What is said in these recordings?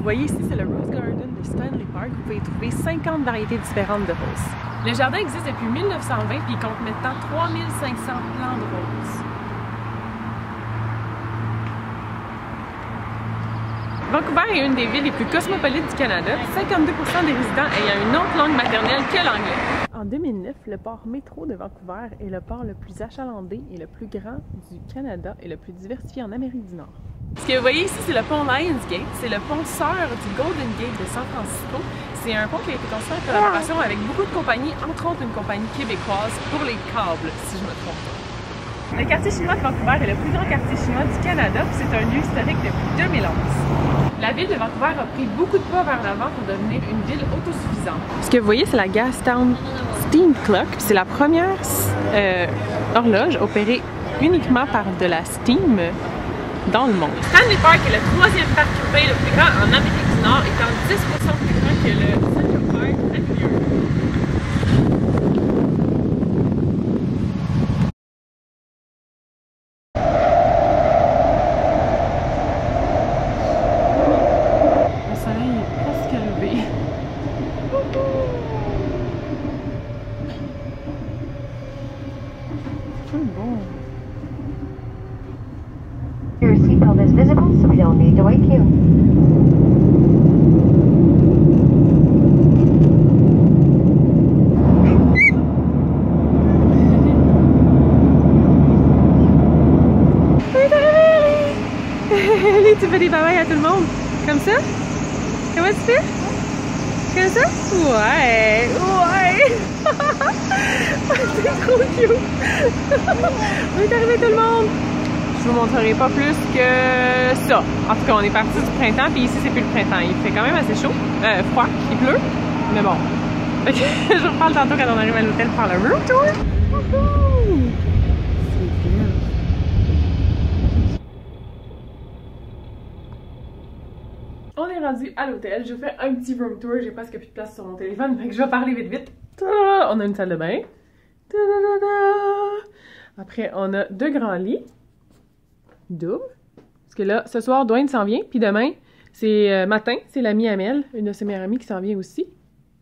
voyez ici, c'est le Rose Garden de Stanley Park. Vous pouvez y trouver 50 variétés différentes de roses. Le jardin existe depuis 1920 puis il compte maintenant 3500 plants de roses. Vancouver est une des villes les plus cosmopolites du Canada, 52% des résidents ayant une autre langue maternelle que l'anglais. En 2009, le port métro de Vancouver est le port le plus achalandé et le plus grand du Canada et le plus diversifié en Amérique du Nord. Ce que vous voyez ici, c'est le pont Lionsgate. C'est le pont sœur du Golden Gate de San Francisco. C'est un pont qui a été construit en collaboration avec beaucoup de compagnies, entre autres une compagnie québécoise pour les câbles, si je me trompe pas. Le quartier chinois de Vancouver est le plus grand quartier chinois du Canada, puis c'est un lieu historique depuis 2011. La ville de Vancouver a pris beaucoup de pas vers l'avant pour devenir une ville autosuffisante. Ce que vous voyez, c'est la Gastown Steam Clock. C'est la première horloge opérée uniquement par de la steam dans le monde. Stanley Park est le troisième parc urbain le plus grand en Amérique du Nord, étant 10% plus grand que le Central Park à New York. Le soleil est presque levé. C'est bon. Your seatbelt is visible, so we don't need to wake you. Tu fais des babayes à tout le monde? Comme ça? Comment tu fais? Comme ça? Ouais! Ouais! C'est trop cute! On est arrivé tout le monde! Je vous montrerai pas plus que ça. En tout cas, on est parti du printemps, puis ici, c'est plus le printemps. Il fait quand même assez chaud, froid, il pleut, mais bon. Fait que je vous reparle tantôt quand on arrive à l'hôtel pour faire le room tour. C'est bien. On est rendu à l'hôtel. Je fais un petit room tour. J'ai presque plus de place sur mon téléphone, fait que je vais parler vite vite. Ta-da! On a une salle de bain. Ta-da-da-da! Après, on a deux grands lits. Double. Parce que là, ce soir, Dwayne s'en vient. Puis demain, c'est matin, c'est l'amie Amel, une de ses meilleures amies qui s'en vient aussi.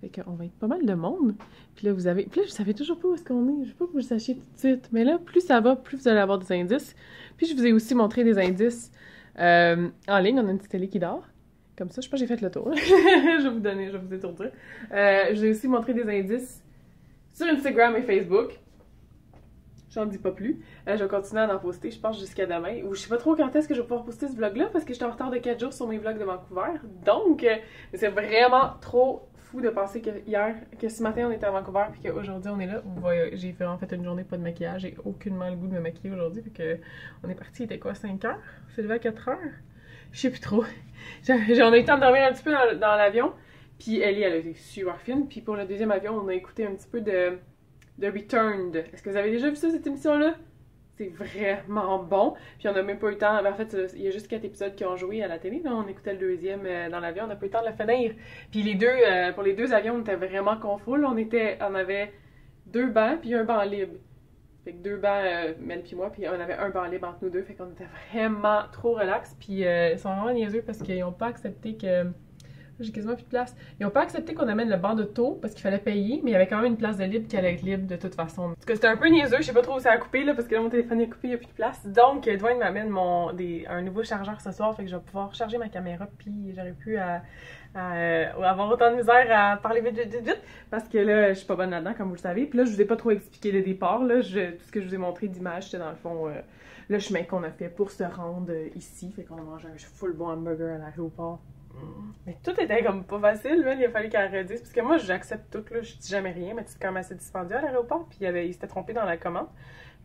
Fait qu'on va être pas mal de monde. Puis là, vous avez... Puis là, je savais toujours pas où est-ce qu'on est. Je veux pas que vous le sachiez tout de suite. Mais là, plus ça va, plus vous allez avoir des indices. Puis je vous ai aussi montré des indices en ligne. On a une petite télé qui dort. Comme ça, je sais pas, j'ai fait le tour. Je vais vous étourdir. Je vous ai aussi montré des indices sur Instagram et Facebook. J'en dis pas plus. Je vais continuer à en poster, je pense, jusqu'à demain. Ou je sais pas trop quand est-ce que je vais pouvoir poster ce vlog-là parce que j'étais en retard de 4 jours sur mes vlogs de Vancouver. Donc, c'est vraiment trop fou de penser que ce matin on était à Vancouver puis qu'aujourd'hui on est là. J'ai vraiment fait une journée pas de maquillage. J'ai aucunement le goût de me maquiller aujourd'hui. Fait que on est parti, il était quoi, 5 heures? C'est levé à 4 heures? Je sais plus trop. On a eu le temps de dormir un petit peu dans l'avion. Puis Ellie, elle a été super fine. Puis pour le deuxième avion, on a écouté un petit peu de Returned. Est-ce que vous avez déjà vu ça, cette émission-là? C'est vraiment bon. Puis on n'a même pas eu le temps. En fait, il y a juste 4 épisodes qui ont joué à la télé. Là, on écoutait le deuxième dans l'avion. On n'a pas eu le temps de le finir. Puis les deux, pour les deux avions, on était vraiment confus. On avait 2 bancs puis un banc libre. Fait que 2 bancs, Mel puis moi, puis on avait un banc libre entre nous deux. Fait qu'on était vraiment trop relax. Puis ils sont vraiment niaiseux parce qu'ils n'ont pas accepté que... J'ai quasiment plus de place. Ils n'ont pas accepté qu'on amène le banc d'auto parce qu'il fallait payer, mais il y avait quand même une place de libre qui allait être libre de toute façon. En tout cas, c'était un peu niaiseux, je sais pas trop où ça a coupé là, parce que là mon téléphone est coupé, il n'y a plus de place. Donc, Dwayne m'amène un nouveau chargeur ce soir, fait que je vais pouvoir charger ma caméra, puis j'aurais pu avoir autant de misère à parler vite, parce que là, je suis pas bonne là-dedans, comme vous le savez. Puis là, je vous ai pas trop expliqué le départ, là. Tout ce que je vous ai montré d'image, c'était dans le fond le chemin qu'on a fait pour se rendre ici. Fait qu'on a mangé un full bon hamburger à l'aéroport. Mais tout était comme pas facile, là. Il a fallu qu'elle redise. Parce que moi, j'accepte tout, là. Je dis jamais rien, mais c'est quand même assez dispendieux à l'aéroport. Puis il s'était trompé dans la commande.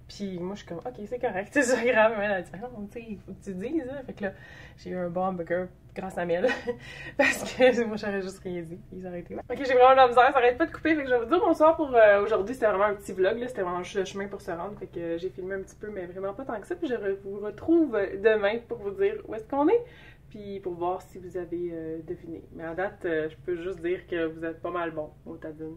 Puis moi, je suis comme, ok, c'est correct, c'est ça grave. Mais elle a dit, non, tu sais, il faut que tu dises, là. Fait que là, j'ai eu un bon hamburger grâce à Mel. Parce que moi, j'aurais juste rien dit. Ils auraient été là. Ok, j'ai vraiment de la misère, ça arrête pas de couper. Fait que je vais vous dire bonsoir pour aujourd'hui. C'était vraiment un petit vlog, là. C'était vraiment juste le chemin pour se rendre. Fait que j'ai filmé un petit peu, mais vraiment pas tant que ça. Puis je vous retrouve demain pour vous dire où est-ce qu'on est. Puis pour voir si vous avez deviné. Mais à date, je peux juste dire que vous êtes pas mal bon au Tadine.